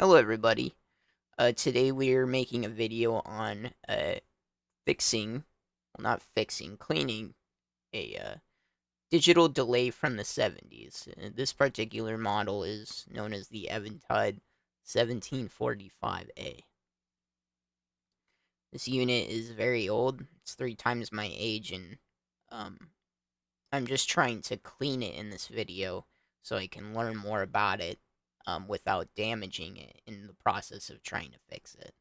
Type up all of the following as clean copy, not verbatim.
Hello everybody. Today we're making a video on fixing, well not fixing, cleaning a digital delay from the 70s. This particular model is known as the Eventide 1745A. This unit is very old. It's 3 times my age, and um, I'm just trying to clean it in this video so I can learn more about it without damaging it in the process of trying to fix it.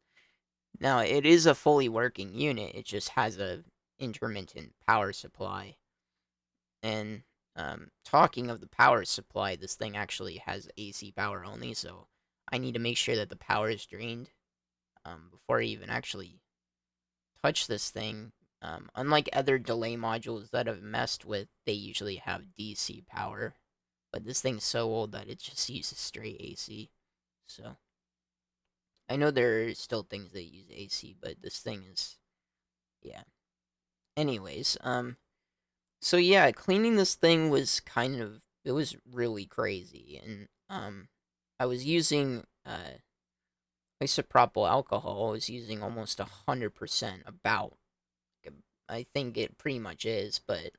Now, it is a fully working unit. It just has a intermittent power supply. And talking of the power supply, this thing actually has AC power only, so I need to make sure that the power is drained before I even actually touch this thing. Unlike other delay modules that I've messed with, they usually have DC power. But this thing's so old that it just uses straight AC. So I know there are still things that use AC, but this thing is, yeah. Anyways, so yeah, cleaning this thing was it was really crazy, and I was using isopropyl alcohol. I was using almost 100%, about. I think it pretty much is, but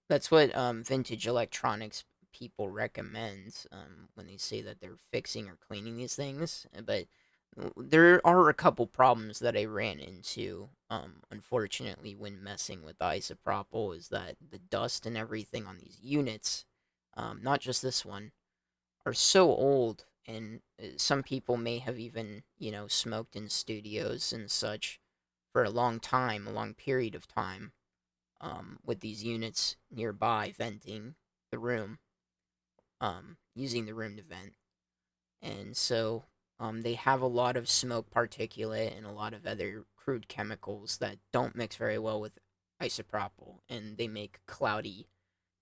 that's what vintage electronics people recommend when they say that they're fixing or cleaning these things. But there are a couple problems that I ran into, unfortunately, when messing with the isopropyl, is that the dust and everything on these units, not just this one, are so old, and some people may have even, smoked in studios and such for a long time, a long period of time, with these units nearby venting the room, using the room to vent. And so they have a lot of smoke particulate and a lot of other crude chemicals that don't mix very well with isopropyl, and they make cloudy,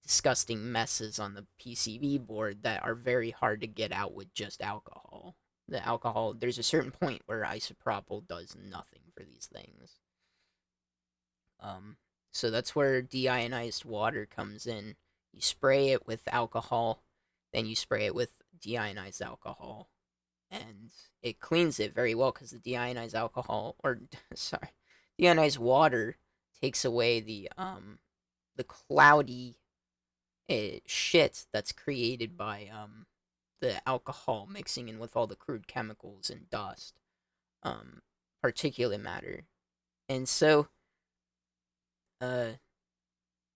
disgusting messes on the PCB board that are very hard to get out with just alcohol. The alcohol, there's a certain point where isopropyl does nothing for these things. Um, so that's where deionized water comes in. You spray it with alcohol, then you spray it with deionized alcohol, and it cleans it very well because the deionized alcohol, or sorry, deionized water takes away the cloudy shit that's created by the alcohol mixing in with all the crude chemicals and dust, um, particulate matter, and so uh,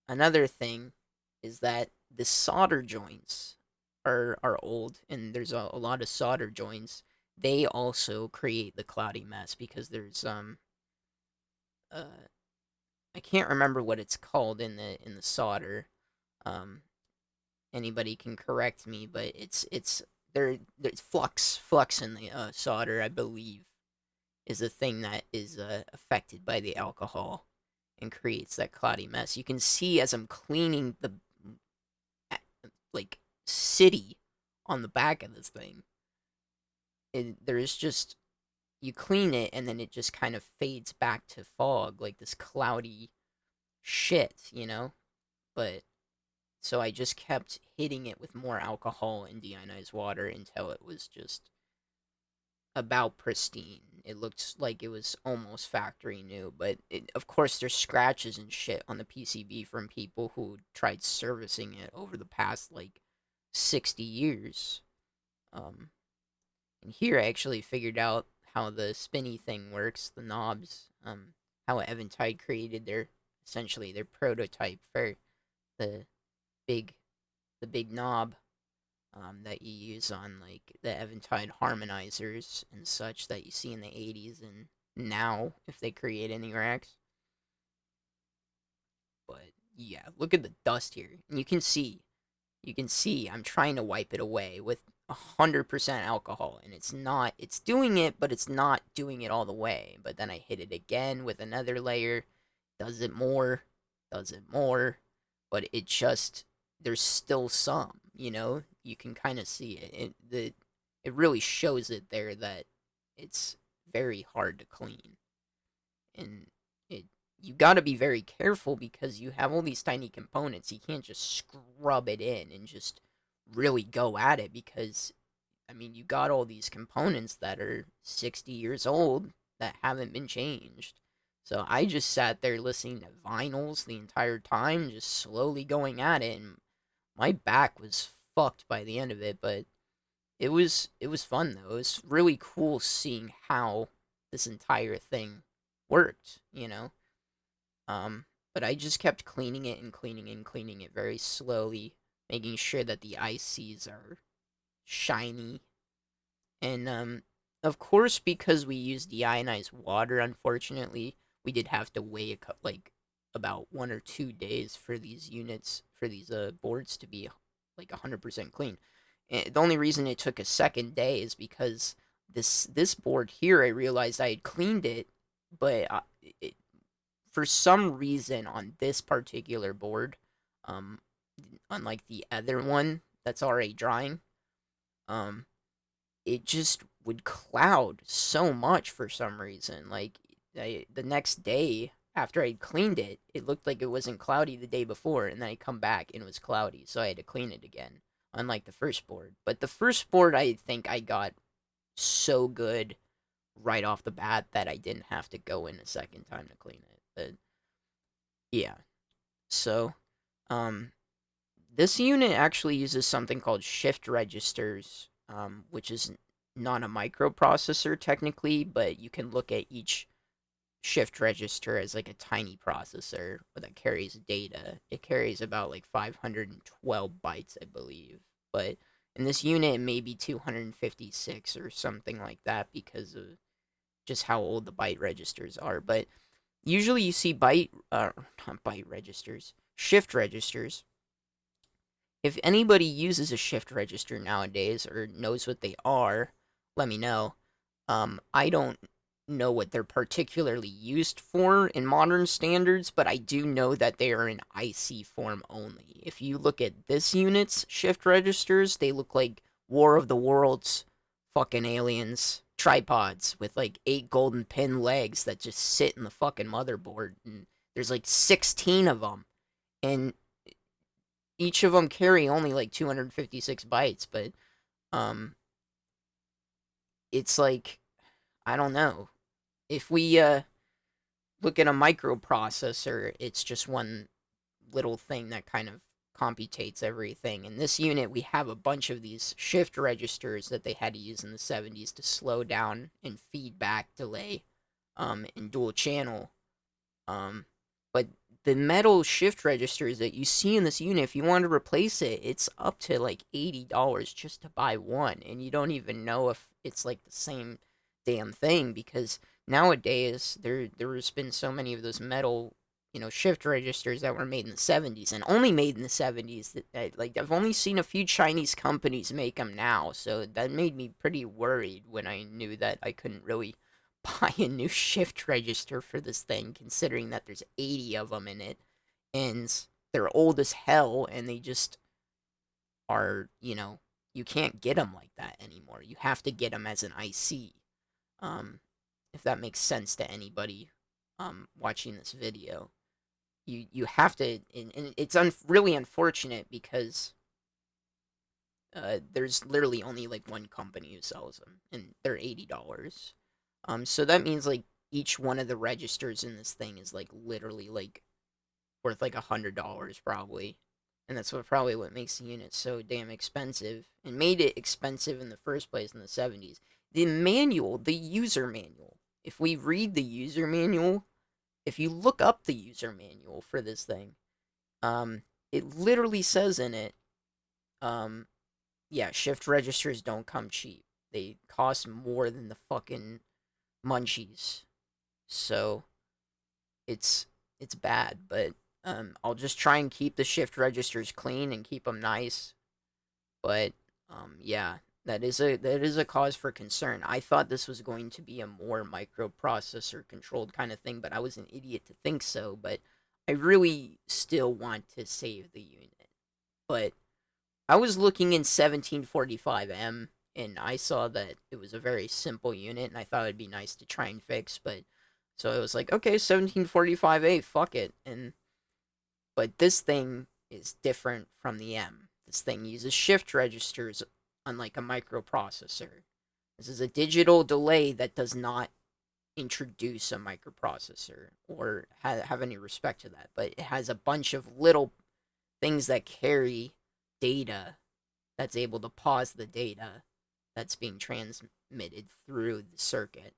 another thing is that the solder joints are old, and there's a lot of solder joints. They also create the cloudy mess because there's uh I can't remember what it's called in the solder. Um, Anybody can correct me, but there's flux in the solder, I believe, is a thing that is affected by the alcohol and creates that cloudy mess. You can see as I'm cleaning the like city on the back of this thing, there's just, you clean it and then it just kind of fades back to fog, like this cloudy shit. But so I just kept hitting it with more alcohol and deionized water until it was just about pristine. It looked like it was almost factory new, but of course there's scratches and shit on the PCB from people who tried servicing it over the past like 60 years. Um, and here I actually figured out how the spinny thing works, the knobs, how Eventide created essentially their prototype for the big the big knob, that you use on like the Eventide harmonizers and such that you see in the 80s and now if they create any racks. But yeah, look at the dust here. And you can see I'm trying to wipe it away with 100% alcohol, and it's doing it, but it's not doing it all the way. But then I hit it again with another layer, does it more, does it more, but there's still some, you can kind of see it really shows it there that it's very hard to clean, and it you got to be very careful because you have all these tiny components. You can't just scrub it in and just really go at it because I mean, you got all these components that are 60 years old that haven't been changed. So I just sat there listening to vinyls the entire time, just slowly going at it, and my back was fucked by the end of it, but it was fun though. It was really cool seeing how this entire thing worked, you know. But I just kept cleaning it and cleaning it and cleaning it very slowly, making sure that the ICs are shiny. And of course, because we used deionized water, unfortunately, we did have to wait like about 1 or 2 days for these units for these boards to be like 100% clean. And the only reason it took a second day is because this board here, I realized I had cleaned it, but it, for some reason on this particular board, um, unlike the other one that's already drying, um, it just would cloud so much for some reason. Like the next day after I cleaned it, it looked like it wasn't cloudy the day before, and then I come back and it was cloudy, so I had to clean it again. Unlike the first board, but the first board I think I got so good right off the bat that I didn't have to go in a second time to clean it. But yeah, so um, this unit actually uses something called shift registers, which is not a microprocessor technically, but you can look at each shift register as like a tiny processor that carries data. It carries about like 512 bytes, I believe. But in this unit, it may be 256 or something like that because of just how old the byte registers are. But usually you see not byte registers, shift registers. If anybody uses a shift register nowadays or knows what they are, let me know. I don't know what they're particularly used for in modern standards, but I do know that they are in IC form only. If you look at this unit's shift registers, they look like War of the Worlds fucking aliens tripods with like 8 golden pin legs that just sit in the fucking motherboard, and there's like 16 of them, and each of them carry only like 256 bytes, but um it's like, I don't know. If we look at a microprocessor, it's just one little thing that kind of computates everything. In this unit, we have a bunch of these shift registers that they had to use in the 70s to slow down and feedback delay in dual channel. Um, but the metal shift registers that you see in this unit, if you want to replace it, it's up to like $80 just to buy one, and you don't even know if it's like the same damn thing because nowadays there's been so many of those metal, shift registers that were made in the 70s and only made in the 70s that like I've only seen a few Chinese companies make them now, so that made me pretty worried when I knew that I couldn't really buy a new shift register for this thing, considering that there's 80 of them in it, and they're old as hell, and they just are, you can't get them like that anymore. You have to get them as an IC. If that makes sense to anybody watching this video. You have to, and it's really unfortunate because there's literally only like one company who sells them, and they're $80. So that means like each one of the registers in this thing is like literally like worth like $100 probably, and that's what makes the unit so damn expensive and made it expensive in the first place in the 70s. The user manual. If we read the user manual, if you look up the user manual for this thing, it literally says in it, yeah, shift registers don't come cheap. They cost more than the fucking munchies. So it's bad, but I'll just try and keep the shift registers clean and keep them nice. But yeah, that is a cause for concern. I thought this was going to be a more microprocessor controlled kind of thing, but I was an idiot to think so. But I really still want to save the unit. But I was looking in 1745M, and I saw that it was a very simple unit, and I thought it'd be nice to try and fix. But so I was like, okay, 1745A, fuck it. But this thing is different from the M. This thing uses shift registers unlike a microprocessor. This is a digital delay that does not introduce a microprocessor or have any respect to that, but it has a bunch of little things that carry data that's able to pause the data that's being transmitted through the circuit.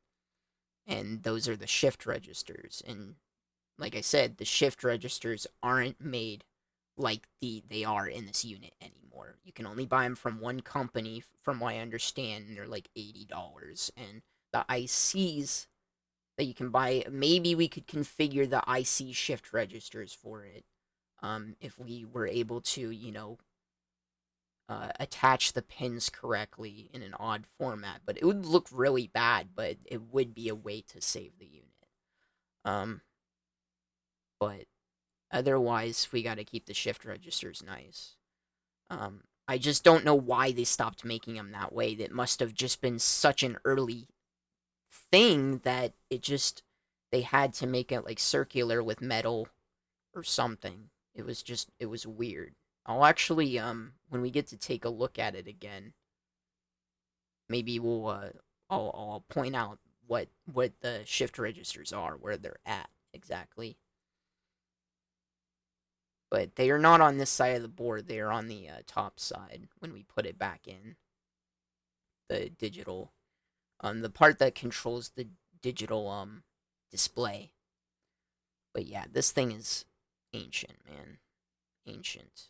And those are the shift registers. And like I said, the shift registers aren't made like they are in this unit anymore. You can only buy them from one company, from what I understand, and they're like $80. And the ICs that you can buy, maybe we could configure the IC shift registers for it, if we were able to, attach the pins correctly in an odd format. But it would look really bad, but it would be a way to save the unit. Um, but otherwise, we got to keep the shift registers nice. I just don't know why they stopped making them that way. That must have just been such an early thing that they had to make it like circular with metal or something. It was weird. I'll actually when we get to take a look at it again, maybe I'll point out what the shift registers are, where they're at exactly. But they are not on this side of the board. They are on the top side when we put it back in the digital, the part that controls the digital display. But yeah, this thing is ancient, man. Ancient.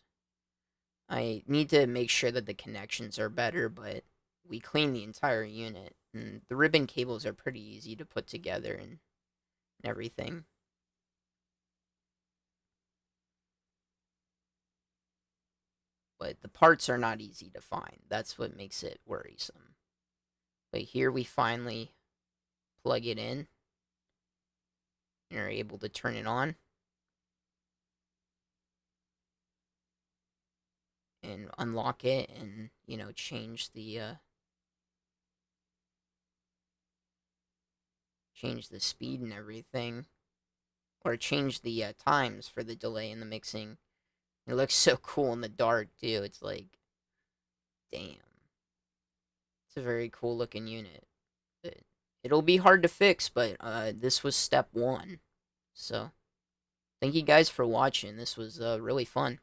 I need to make sure that the connections are better, but we clean the entire unit, and the ribbon cables are pretty easy to put together and everything. But the parts are not easy to find. That's what makes it worrisome. But here we finally plug it in and are able to turn it on and unlock it, and change the speed and everything, or change the times for the delay in the mixing. It looks so cool in the dark too. It's like, damn, it's a very cool looking unit. It'll be hard to fix, but this was step one. So thank you guys for watching. This was really fun.